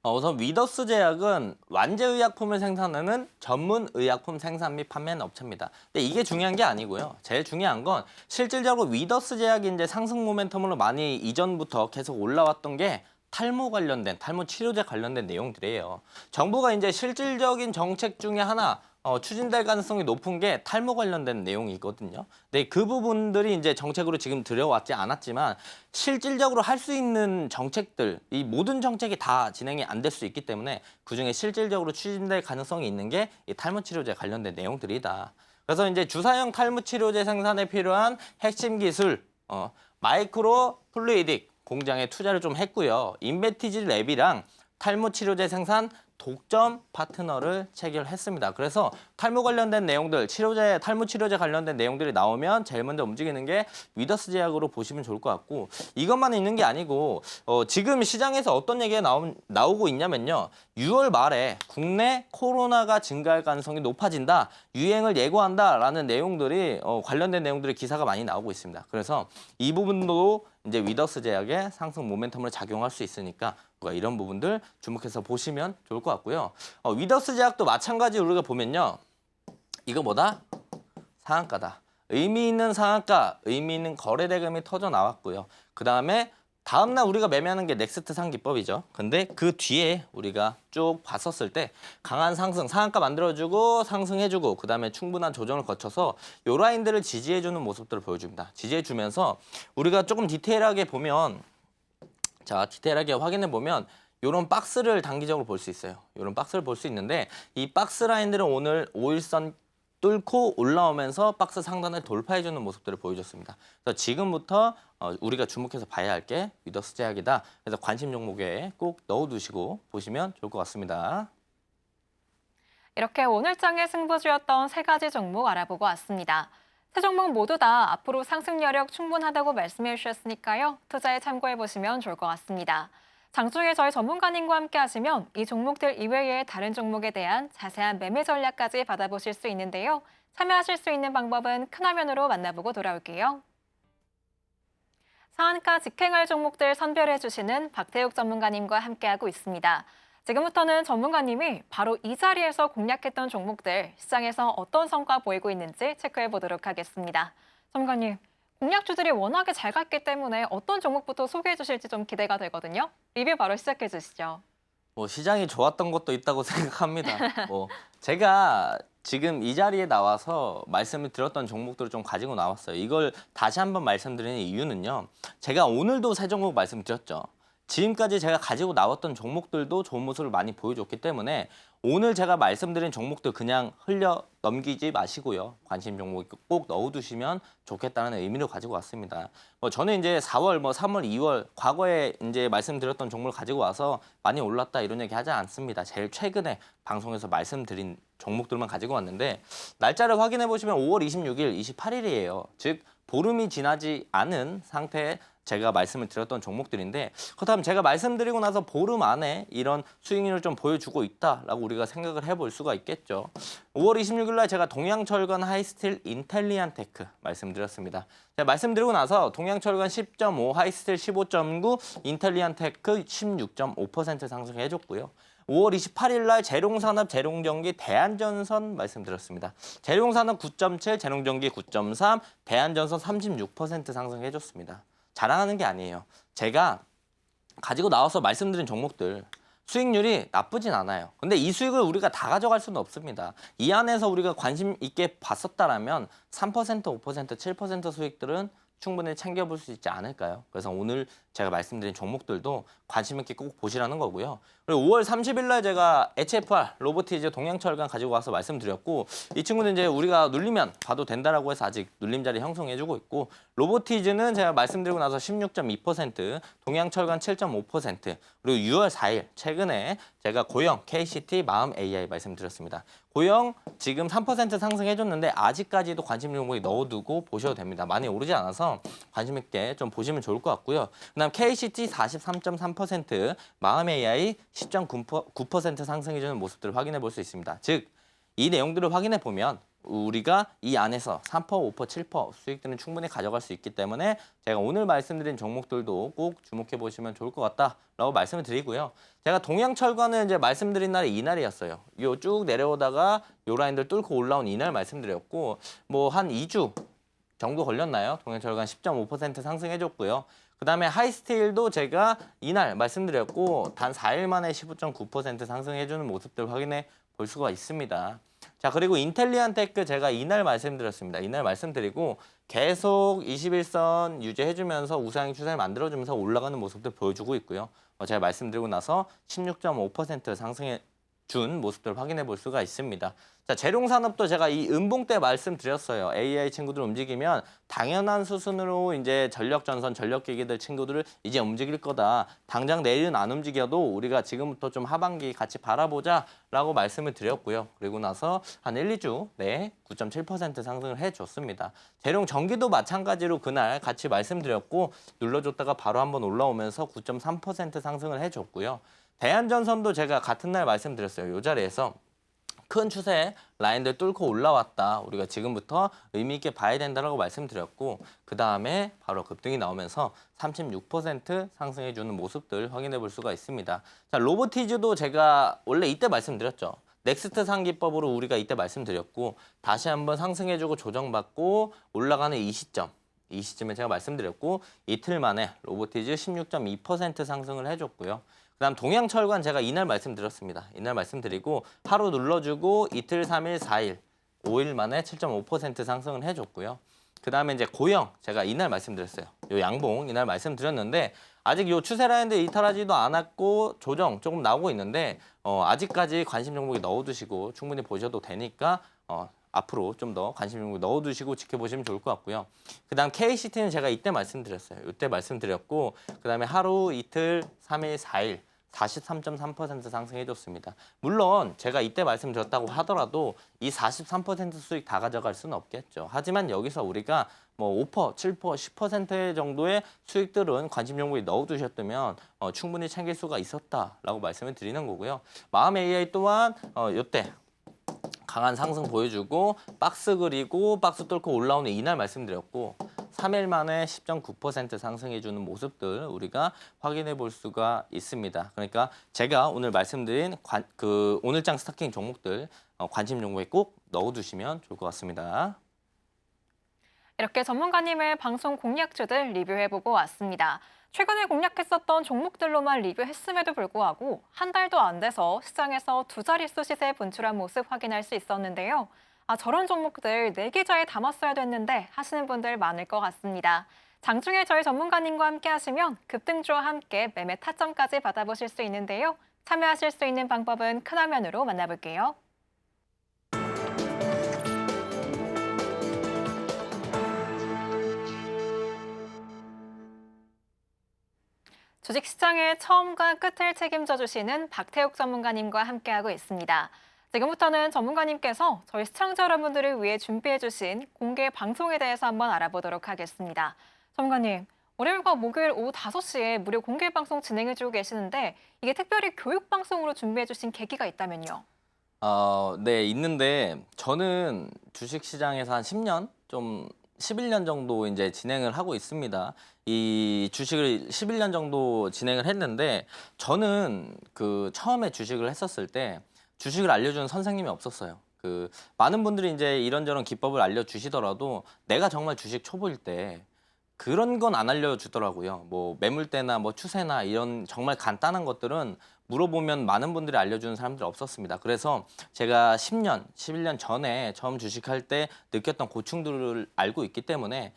우선 위더스 제약은 완제의약품을 생산하는 전문 의약품 생산 및 판매하는 업체입니다. 근데 이게 중요한 게 아니고요. 제일 중요한 건 실질적으로 위더스 제약이 이제 상승 모멘텀으로 많이 이전부터 계속 올라왔던 게 탈모 관련된, 탈모 치료제 관련된 내용들이에요. 정부가 이제 실질적인 정책 중에 하나 추진될 가능성이 높은 게 탈모 관련된 내용이거든요. 근데 그 부분들이 이제 정책으로 지금 들여왔지 않았지만 실질적으로 할 수 있는 정책들, 이 모든 정책이 다 진행이 안 될 수 있기 때문에 그중에 실질적으로 추진될 가능성이 있는 게 이 탈모 치료제 관련된 내용들이다. 그래서 이제 주사형 탈모 치료제 생산에 필요한 핵심 기술, 마이크로 플루이딕 공장에 투자를 좀 했고요. 인베티지 랩이랑 탈모 치료제 생산 독점 파트너를 체결했습니다. 그래서 탈모 관련된 내용들, 탈모 치료제 관련된 내용들이 나오면 제일 먼저 움직이는 게 위더스 제약으로 보시면 좋을 것 같고 이것만 있는 게 아니고 지금 시장에서 어떤 얘기가 나오고 있냐면요. 6월 말에 국내 코로나가 증가할 가능성이 높아진다, 유행을 예고한다라는 내용들이 관련된 내용들의 기사가 많이 나오고 있습니다. 그래서 이 부분도 이제 위더스 제약의 상승 모멘텀을 작용할 수 있으니까 우리가 이런 부분들 주목해서 보시면 좋을 것 같고요. 위더스 제약도 마찬가지로 우리가 보면요. 이거 뭐다? 상한가다. 의미 있는 상한가, 의미 있는 거래 대금이 터져 나왔고요. 그 다음에 다음날 우리가 매매하는 게 넥스트 상기법이죠. 근데 그 뒤에 우리가 쭉 봤었을 때 강한 상승, 상한가 만들어주고 상승해주고 그다음에 충분한 조정을 거쳐서 요 라인들을 지지해주는 모습들을 보여줍니다. 지지해주면서 우리가 조금 디테일하게 보면 자, 디테일하게 확인해 보면 이런 박스를 단기적으로 볼 수 있어요. 이런 박스를 볼 수 있는데 이 박스 라인들은 오늘 5일선 뚫고 올라오면서 박스 상단을 돌파해주는 모습들을 보여줬습니다. 그래서 지금부터 우리가 주목해서 봐야 할 게 위더스 제약이다. 그래서 관심 종목에 꼭 넣어두시고 보시면 좋을 것 같습니다.
이렇게 오늘장의 승부주였던 세 가지 종목 알아보고 왔습니다. 세 종목 모두 다 앞으로 상승 여력 충분하다고 말씀해 주셨으니까요. 투자에 참고해 보시면 좋을 것 같습니다. 장중에 저희 전문가님과 함께 하시면 이 종목들 이외의 다른 종목에 대한 자세한 매매 전략까지 받아보실 수 있는데요. 참여하실 수 있는 방법은 큰 화면으로 만나보고 돌아올게요. 상한가 직행할 종목들 선별해 주시는 박태욱 전문가님과 함께하고 있습니다. 지금부터는 전문가님이 바로 이 자리에서 공략했던 종목들 시장에서 어떤 성과 보이고 있는지 체크해 보도록 하겠습니다. 전문가님, 공략주들이 워낙에 잘 갔기 때문에 어떤 종목부터 소개해 주실지 좀 기대가 되거든요. 리뷰 바로 시작해 주시죠.
뭐 시장이 좋았던 것도 있다고 생각합니다. 뭐 제가 지금 이 자리에 나와서 말씀을 드렸던 종목들을 좀 가지고 나왔어요. 이걸 다시 한번 말씀드리는 이유는요. 제가 오늘도 세 종목 말씀드렸죠. 지금까지 제가 가지고 나왔던 종목들도 좋은 모습을 많이 보여줬기 때문에 오늘 제가 말씀드린 종목들 그냥 흘려 넘기지 마시고요. 관심 종목 꼭 넣어두시면 좋겠다는 의미로 가지고 왔습니다. 저는 이제 4월, 3월, 2월 과거에 이제 말씀드렸던 종목을 가지고 와서 많이 올랐다 이런 얘기 하지 않습니다. 제일 최근에 방송에서 말씀드린 종목들만 가지고 왔는데 날짜를 확인해 보시면 5월 26일, 28일이에요. 즉 보름이 지나지 않은 상태에 제가 말씀을 드렸던 종목들인데 그렇다면 제가 말씀드리고 나서 보름 안에 이런 수익률을 좀 보여주고 있다라고 우리가 생각을 해볼 수가 있겠죠. 5월 26일 날 제가 동양철강 하이스틸 인텔리안테크 말씀드렸습니다. 제가 말씀드리고 나서 동양철강 10.5, 하이스틸 15.9, 인텔리안테크 16.5% 상승해줬고요. 5월 28일 날 재룡산업, 재룡전기, 대한전선 말씀드렸습니다. 재룡산업 9.7, 재룡전기 9.3, 대한전선 36% 상승해줬습니다. 자랑하는 게 아니에요. 제가 가지고 나와서 말씀드린 종목들 수익률이 나쁘진 않아요. 근데 이 수익을 우리가 다 가져갈 수는 없습니다. 이 안에서 우리가 관심 있게 봤었다라면 3%, 5%, 7% 수익들은 충분히 챙겨볼 수 있지 않을까요? 그래서 오늘 제가 말씀드린 종목들도 관심 있게 꼭 보시라는 거고요. 그리고 5월 30일 날 제가 HFR, 로보티즈, 동양철강 가지고 와서 말씀드렸고 이 친구는 이제 우리가 눌리면 봐도 된다라고 해서 아직 눌림자리 형성해주고 있고 로보티즈는 제가 말씀드리고 나서 16.2%, 동양철강 7.5%, 그리고 6월 4일 최근에 제가 고영, KCT, 마음 AI 말씀드렸습니다. 고영 지금 3% 상승해줬는데 아직까지도 관심 종목에 넣어두고 보셔도 됩니다. 많이 오르지 않아서 관심 있게 좀 보시면 좋을 것 같고요. 그다음 KCT 43.3%, 마음 AI 10.9% 상승해주는 모습들을 확인해 볼 수 있습니다. 즉, 이 내용들을 확인해 보면 우리가 이 안에서 3%, 5%, 7% 수익들은 충분히 가져갈 수 있기 때문에 제가 오늘 말씀드린 종목들도 꼭 주목해 보시면 좋을 것 같다라고 말씀을 드리고요. 제가 동양철강은 이제 말씀드린 날이 이날이었어요. 요 쭉 내려오다가 요 라인들 뚫고 올라온 이날 말씀드렸고 뭐 한 2주 정도 걸렸나요? 동양철강 10.5% 상승해줬고요. 그다음에 하이스테일도 제가 이날 말씀드렸고 단 4일 만에 15.9% 상승해주는 모습들 확인해 볼 수가 있습니다. 자, 그리고 인텔리안테크 제가 이날 말씀드렸습니다. 이날 말씀드리고 계속 21선 유지해주면서 우상향 추세를 만들어주면서 올라가는 모습들 보여주고 있고요. 제가 말씀드리고 나서 16.5% 상승해 준 모습들을 확인해 볼 수가 있습니다. 자, 재룡산업도 제가 이 음봉 때 말씀드렸어요. AI 친구들 움직이면 당연한 수순으로 이제 전력전선, 전력기기들 친구들을 이제 움직일 거다. 당장 내일은 안 움직여도 우리가 지금부터 좀 하반기 같이 바라보자라고 말씀을 드렸고요. 그리고 나서 한 1, 2주 내에 9.7% 상승을 해줬습니다. 재룡전기도 마찬가지로 그날 같이 말씀드렸고 눌러줬다가 바로 한번 올라오면서 9.3% 상승을 해줬고요. 대한전선도 제가 같은 날 말씀드렸어요. 이 자리에서 큰 추세 라인들 뚫고 올라왔다. 우리가 지금부터 의미 있게 봐야 된다라고 말씀드렸고 그 다음에 바로 급등이 나오면서 36% 상승해주는 모습들 확인해 볼 수가 있습니다. 자, 로보티즈도 제가 원래 이때 말씀드렸죠. 넥스트 상기법으로 우리가 이때 말씀드렸고 다시 한번 상승해주고 조정받고 올라가는 이 시점. 이 시점에 제가 말씀드렸고 이틀 만에 로보티즈 16.2% 상승을 해줬고요. 그다음 동양철관 제가 이날 말씀드렸습니다. 이날 말씀드리고 하루 눌러주고 이틀, 3일, 4일, 5일 만에 7.5% 상승을 해줬고요. 그다음에 이제 고영 제가 이날 말씀드렸어요. 요 양봉 이날 말씀드렸는데 아직 요 추세 라인들 이탈하지도 않았고 조정 조금 나오고 있는데 아직까지 관심 종목에 넣어두시고 충분히 보셔도 되니까 앞으로 좀 더 관심 종목 넣어두시고 지켜보시면 좋을 것 같고요. 그다음 KCT는 제가 이때 말씀드렸어요. 이때 말씀드렸고 그다음에 하루, 이틀, 3일, 4일 43.3% 상승해줬습니다. 물론 제가 이때 말씀드렸다고 하더라도 이 43% 수익 다 가져갈 수는 없겠죠. 하지만 여기서 우리가 뭐 5%, 7%, 10% 정도의 수익들은 관심 종목에 넣어두셨다면 충분히 챙길 수가 있었다라고 말씀을 드리는 거고요. 마음 AI 또한 이때 강한 상승 보여주고 박스 그리고 박스 뚫고 올라오는 이날 말씀드렸고 3일 만에 10.9% 상승해주는 모습들 우리가 확인해 볼 수가 있습니다. 그러니까 제가 오늘 말씀드린 오늘장 스타킹 종목들 관심 종목에 꼭 넣어두시면 좋을 것 같습니다.
이렇게 전문가님의 방송 공략주들 리뷰해보고 왔습니다. 최근에 공략했었던 종목들로만 리뷰했음에도 불구하고 한 달도 안 돼서 시장에서 두 자릿수 시세 분출한 모습 확인할 수 있었는데요. 저런 종목들 내 계좌에 담았어야 됐는데 하시는 분들 많을 것 같습니다. 장중에 저희 전문가님과 함께 하시면 급등주와 함께 매매 타점까지 받아보실 수 있는데요. 참여하실 수 있는 방법은 큰 화면으로 만나볼게요. 주식시장의 처음과 끝을 책임져 주시는 박태욱 전문가님과 함께하고 있습니다. 지금부터는 전문가님께서 저희 시청자 여러분들을 위해 준비해 주신 공개 방송에 대해서 한번 알아보도록 하겠습니다. 전문가님, 월요일과 목요일 오후 5시에 무료 공개 방송 진행해 주고 계시는데 이게 특별히 교육 방송으로 준비해 주신 계기가 있다면요?
네, 있는데 저는 주식시장에서 한 10년, 좀 11년 정도 이제 진행을 하고 있습니다. 이 주식을 11년 정도 진행을 했는데 저는 처음에 주식을 했었을 때 주식을 알려주는 선생님이 없었어요. 많은 분들이 이제 이런저런 기법을 알려주시더라도 내가 정말 주식 초보일 때 그런 건 안 알려주더라고요. 뭐 매물대나 뭐 추세나 이런 정말 간단한 것들은 물어보면 많은 분들이 알려주는 사람들이 없었습니다. 그래서 제가 10년, 11년 전에 처음 주식할 때 느꼈던 고충들을 알고 있기 때문에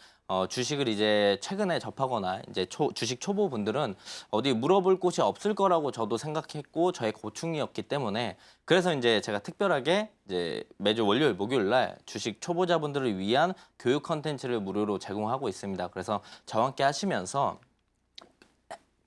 주식을 이제 최근에 접하거나 이제 주식 초보분들은 어디 물어볼 곳이 없을 거라고 저도 생각했고 저의 고충이었기 때문에 그래서 이제 제가 특별하게 이제 매주 월요일, 목요일 날 주식 초보자분들을 위한 교육 컨텐츠를 무료로 제공하고 있습니다. 그래서 저와 함께 하시면서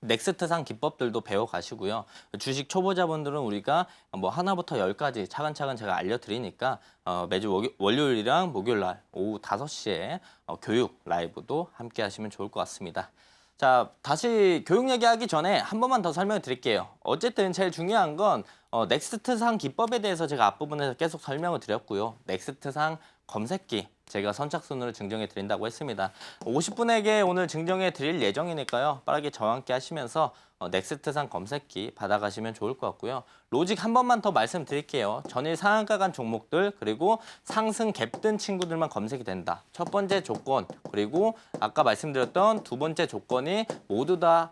넥스트상 기법들도 배워가시고요. 주식 초보자분들은 우리가 뭐 하나부터 10까지 차근차근 제가 알려드리니까 매주 월요일이랑 목요일 날 오후 5시에 교육 라이브도 함께 하시면 좋을 것 같습니다. 자, 다시 교육 얘기하기 전에 한 번만 더 설명을 드릴게요. 어쨌든 제일 중요한 건 넥스트상 기법에 대해서 제가 앞부분에서 계속 설명을 드렸고요. 넥스트상 검색기 제가 선착순으로 증정해 드린다고 했습니다. 50분에게 오늘 증정해 드릴 예정이니까요. 빠르게 저와 함께 하시면서 넥스트상 검색기 받아가시면 좋을 것 같고요. 로직 한 번만 더 말씀드릴게요. 전일 상한가 간 종목들 그리고 상승 갭 뜬 친구들만 검색이 된다. 첫 번째 조건 그리고 아까 말씀드렸던 두 번째 조건이 모두 다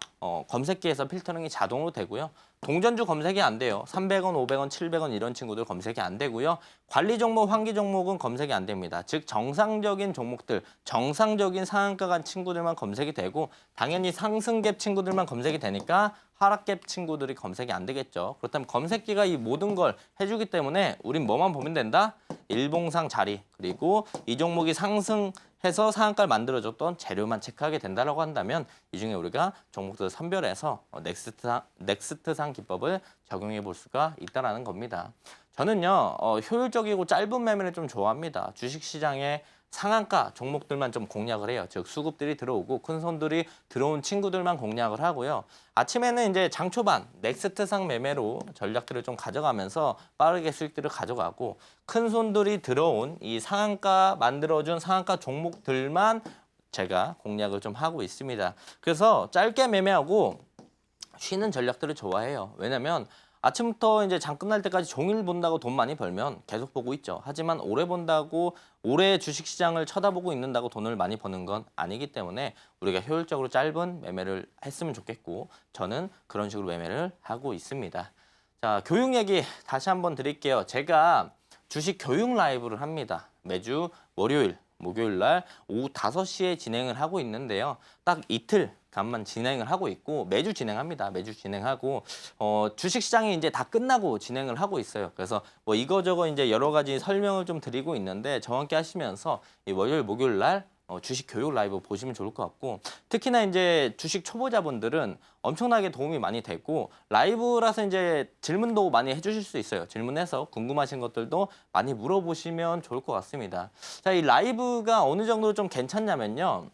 검색기에서 필터링이 자동으로 되고요. 동전주 검색이 안 돼요. 300원, 500원, 700원 이런 친구들 검색이 안 되고요. 관리 종목, 환기 종목은 검색이 안 됩니다. 즉 정상적인 종목들, 정상적인 상한가 간 친구들만 검색이 되고 당연히 상승갭 친구들만 검색이 되니까 하락갭 친구들이 검색이 안 되겠죠. 그렇다면 검색기가 이 모든 걸 해주기 때문에 우린 뭐만 보면 된다? 일봉상 자리 그리고 이 종목이 상승해서 상한가를 만들어줬던 재료만 체크하게 된다라고 한다면 이 중에 우리가 종목들을 선별해서 넥스트상 기법을 적용해 볼 수가 있다는 겁니다. 저는요 효율적이고 짧은 매매를 좀 좋아합니다. 주식시장에 상한가 종목들만 좀 공략을 해요. 즉 수급들이 들어오고 큰 손들이 들어온 친구들만 공략을 하고요. 아침에는 이제 장 초반 넥스트상 매매로 전략들을 좀 가져가면서 빠르게 수익들을 가져가고 큰 손들이 들어온 이 상한가 만들어준 상한가 종목들만 제가 공략을 좀 하고 있습니다. 그래서 짧게 매매하고 쉬는 전략들을 좋아해요. 왜냐면 아침부터 이제 장 끝날 때까지 종일 본다고 돈 많이 벌면 계속 보고 있죠. 하지만 오래 본다고 오래 주식시장을 쳐다보고 있는다고 돈을 많이 버는 건 아니기 때문에 우리가 효율적으로 짧은 매매를 했으면 좋겠고 저는 그런 식으로 매매를 하고 있습니다. 자, 교육 얘기 다시 한번 드릴게요. 제가 주식 교육 라이브를 합니다. 매주 월요일, 목요일 날 오후 5시에 진행을 하고 있는데요. 딱 이틀 간만 진행을 하고 있고 매주 진행합니다. 매주 진행하고 주식 시장이 이제 다 끝나고 진행을 하고 있어요. 그래서 뭐 이거저거 이제 여러 가지 설명을 좀 드리고 있는데 저와 함께 하시면서 이 월요일, 목요일 날 주식 교육 라이브 보시면 좋을 것 같고 특히나 이제 주식 초보자분들은 엄청나게 도움이 많이 되고 라이브라서 이제 질문도 많이 해주실 수 있어요. 질문해서 궁금하신 것들도 많이 물어보시면 좋을 것 같습니다. 자, 이 라이브가 어느 정도 좀 괜찮냐면요.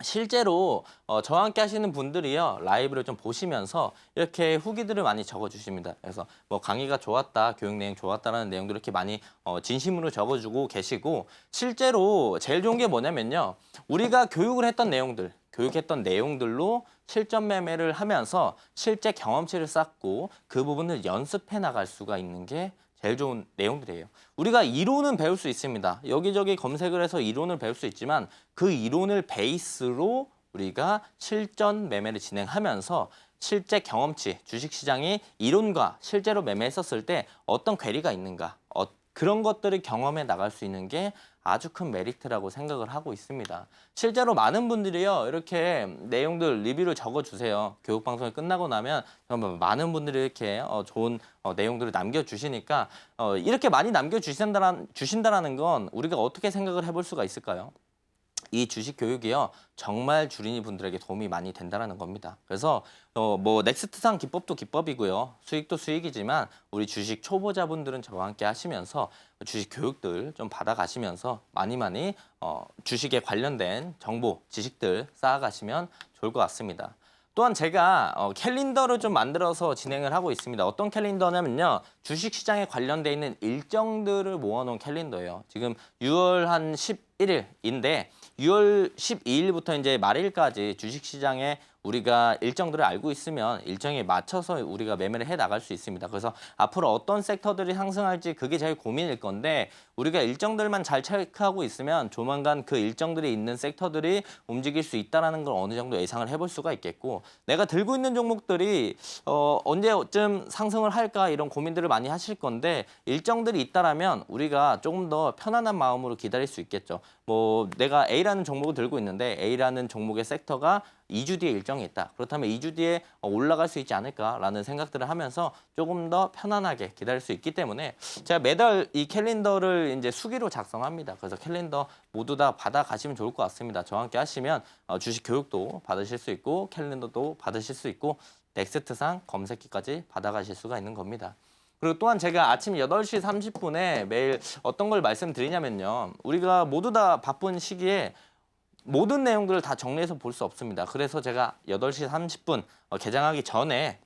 실제로 저와 함께 하시는 분들이요 라이브를 좀 보시면서 이렇게 후기들을 많이 적어주십니다. 그래서 뭐 강의가 좋았다, 교육 내용 좋았다라는 내용들 이렇게 많이 진심으로 적어주고 계시고 실제로 제일 좋은 게 뭐냐면요 우리가 교육을 했던 내용들, 교육했던 내용들로 실전 매매를 하면서 실제 경험치를 쌓고 그 부분을 연습해 나갈 수가 있는 게 제일 좋은 내용들이에요. 우리가 이론은 배울 수 있습니다. 여기저기 검색을 해서 이론을 배울 수 있지만 그 이론을 베이스로 우리가 실전 매매를 진행하면서 실제 경험치, 주식시장이 이론과 실제로 매매했었을 때 어떤 괴리가 있는가 그런 것들을 경험해 나갈 수 있는 게 아주 큰 메리트라고 생각을 하고 있습니다. 실제로 많은 분들이요 이렇게 내용들 리뷰를 적어주세요. 교육방송이 끝나고 나면 정말 많은 분들이 이렇게 좋은 내용들을 남겨주시니까 이렇게 많이 남겨주신다라는 건 우리가 어떻게 생각을 해볼 수가 있을까요? 이 주식 교육이요 정말 주린이 분들에게 도움이 많이 된다는 겁니다. 그래서 뭐 넥스트상 기법도 기법이고요, 수익도 수익이지만 우리 주식 초보자분들은 저와 함께 하시면서 주식 교육들 좀 받아가시면서 많이 주식에 관련된 정보, 지식들 쌓아가시면 좋을 것 같습니다. 또한 제가 캘린더를 좀 만들어서 진행을 하고 있습니다. 어떤 캘린더냐면요. 주식시장에 관련돼 있는 일정들을 모아놓은 캘린더예요. 지금 6월 한 11일인데 6월 12일부터 이제 말일까지 주식시장에 우리가 일정들을 알고 있으면 일정에 맞춰서 우리가 매매를 해 나갈 수 있습니다. 그래서 앞으로 어떤 섹터들이 상승할지 그게 제일 고민일 건데 우리가 일정들만 잘 체크하고 있으면 조만간 그 일정들이 있는 섹터들이 움직일 수 있다는 걸 어느 정도 예상을 해볼 수가 있겠고 내가 들고 있는 종목들이 언제쯤 상승을 할까 이런 고민들을 많이 하실 건데 일정들이 있다라면 우리가 조금 더 편안한 마음으로 기다릴 수 있겠죠. 뭐 내가 A라는 종목을 들고 있는데 A라는 종목의 섹터가 2주 뒤에 일정이 있다. 그렇다면 2주 뒤에 올라갈 수 있지 않을까라는 생각들을 하면서 조금 더 편안하게 기다릴 수 있기 때문에 제가 매달 이 캘린더를 이제 수기로 작성합니다. 그래서 캘린더 모두 다 받아가시면 좋을 것 같습니다. 저와 함께 하시면 주식 교육도 받으실 수 있고 캘린더도 받으실 수 있고 넥스트상 검색기까지 받아가실 수가 있는 겁니다. 그리고 또한 제가 아침 8시 30분에 매일 어떤 걸 말씀드리냐면요. 우리가 모두 다 바쁜 시기에 모든 내용들을 다 정리해서 볼 수 없습니다. 그래서 제가 8시 30분 개장하기 전에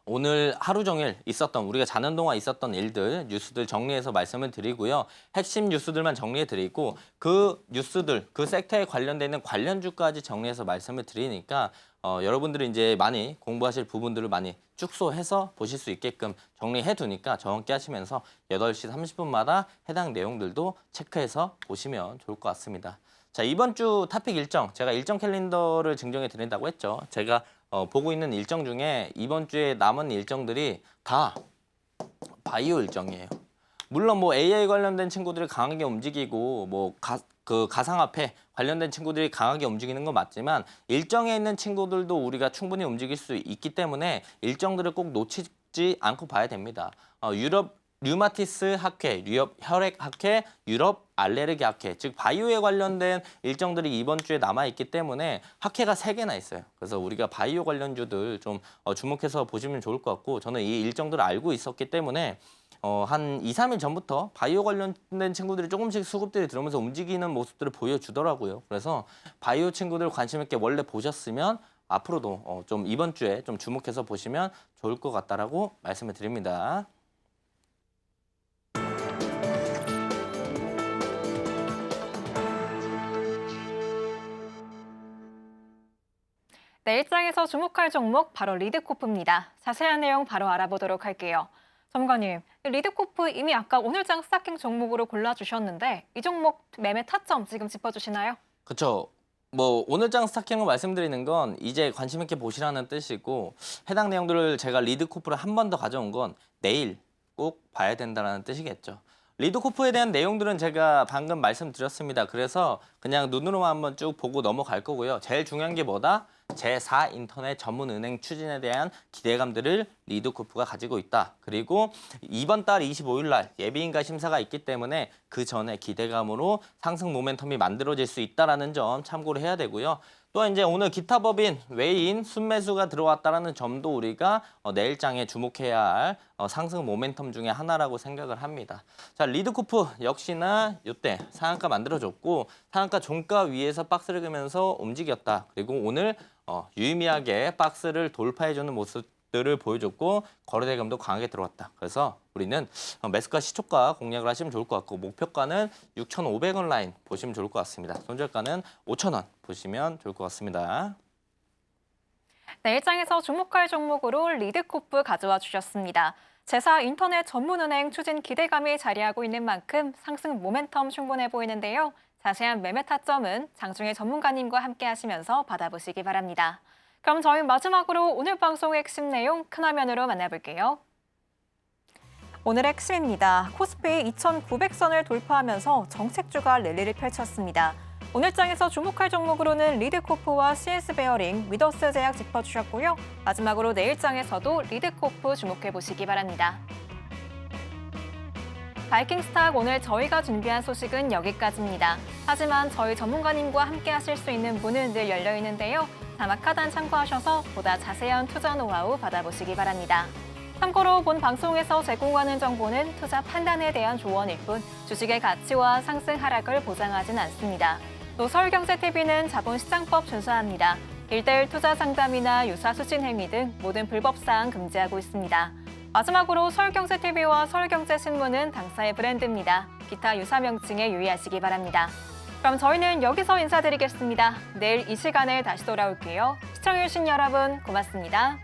오늘 하루 종일 우리가 자는 동안 있었던 일들, 뉴스들 정리해서 말씀을 드리고요. 핵심 뉴스들만 정리해 드리고 그 뉴스들, 그 섹터에 관련되어 있는 관련주까지 정리해서 말씀을 드리니까 여러분들이 이제 많이 공부하실 부분들을 많이 축소해서 보실 수 있게끔 정리해 두니까 저와 함께 하시면서 8시 30분마다 해당 내용들도 체크해서 보시면 좋을 것 같습니다. 자, 이번 주 토픽 일정, 제가 일정 캘린더를 증정해 드린다고 했죠. 제가 보고 있는 일정 중에 이번 주에 남은 일정들이 다 바이오 일정이에요. 물론 뭐 AI 관련된 친구들이 강하게 움직이고 뭐 가상화폐 관련된 친구들이 강하게 움직이는 건 맞지만 일정에 있는 친구들도 우리가 충분히 움직일 수 있기 때문에 일정들을 꼭 놓치지 않고 봐야 됩니다. 유럽 류마티스 학회, 유럽 혈액 학회, 유럽 알레르기 학회, 즉 바이오에 관련된 일정들이 이번 주에 남아있기 때문에 학회가 3개나 있어요. 그래서 우리가 바이오 관련주들 좀 주목해서 보시면 좋을 것 같고 저는 이 일정들을 알고 있었기 때문에 한 2, 3일 전부터 바이오 관련된 친구들이 조금씩 수급들이 들어오면서 움직이는 모습들을 보여주더라고요. 그래서 바이오 친구들 관심 있게 원래 보셨으면 앞으로도 좀 이번 주에 좀 주목해서 보시면 좋을 것 같다라고 말씀을 드립니다.
네, 일장에서 주목할 종목 바로 리드코프입니다. 자세한 내용 바로 알아보도록 할게요. 전문가님, 리드코프 이미 아까 오늘장 스타킹 종목으로 골라주셨는데 이 종목 매매 타점 지금 짚어주시나요?
그렇죠. 뭐 오늘장 스타킹을 말씀드리는 건 이제 관심 있게 보시라는 뜻이고 해당 내용들을 제가 리드코프를 한 번 더 가져온 건 내일 꼭 봐야 된다는 뜻이겠죠. 리드코프에 대한 내용들은 제가 방금 말씀드렸습니다. 그래서 그냥 눈으로만 한번 쭉 보고 넘어갈 거고요. 제일 중요한 게 뭐다? 제4 인터넷 전문 은행 추진에 대한 기대감들을 리드코프가 가지고 있다. 그리고 이번 달 25일 날 예비인가 심사가 있기 때문에 그 전에 기대감으로 상승 모멘텀이 만들어질 수 있다는 점 참고를 해야 되고요. 또 이제 오늘 기타 법인 외인 순매수가 들어왔다는 점도 우리가 내일장에 주목해야 할 상승 모멘텀 중에 하나라고 생각을 합니다. 자, 리드코프 역시나 이때 상한가 만들어줬고 상한가 종가 위에서 박스를 그면서 움직였다. 그리고 오늘 유의미하게 박스를 돌파해주는 모습들을 보여줬고 거래대금도 강하게 들어왔다. 그래서 우리는 매수가 시초가 공략을 하시면 좋을 것 같고 목표가는 6,500원 라인 보시면 좋을 것 같습니다. 손절가는 5,000원 보시면 좋을 것 같습니다.
네, 일장에서 주목할 종목으로 리드코프 가져와 주셨습니다. 제4 인터넷 전문은행 추진 기대감이 자리하고 있는 만큼 상승 모멘텀 충분해 보이는데요. 자세한 매매 타점은 장중에 전문가님과 함께 하시면서 받아보시기 바랍니다. 그럼 저희 마지막으로 오늘 방송의 핵심 내용 큰 화면으로 만나볼게요. 오늘의 핵심입니다. 코스피 2,900선을 돌파하면서 정책주가 랠리를 펼쳤습니다. 오늘장에서 주목할 종목으로는 리드코프와 CS베어링, 위더스 제약 짚어주셨고요. 마지막으로 내일장에서도 리드코프 주목해보시기 바랍니다. 바이킹스탁 오늘 저희가 준비한 소식은 여기까지입니다. 하지만 저희 전문가님과 함께 하실 수 있는 문은 늘 열려 있는데요. 자막 하단 참고하셔서 보다 자세한 투자 노하우 받아보시기 바랍니다. 참고로 본 방송에서 제공하는 정보는 투자 판단에 대한 조언일 뿐 주식의 가치와 상승 하락을 보장하진 않습니다. 또 서울경제TV는 자본시장법 준수합니다. 1:1 투자 상담이나 유사 수신 행위 등 모든 불법 사항 금지하고 있습니다. 마지막으로 서울경제TV와 서울경제신문은 당사의 브랜드입니다. 기타 유사 명칭에 유의하시기 바랍니다. 그럼 저희는 여기서 인사드리겠습니다. 내일 이 시간에 다시 돌아올게요. 시청해주신 여러분 고맙습니다.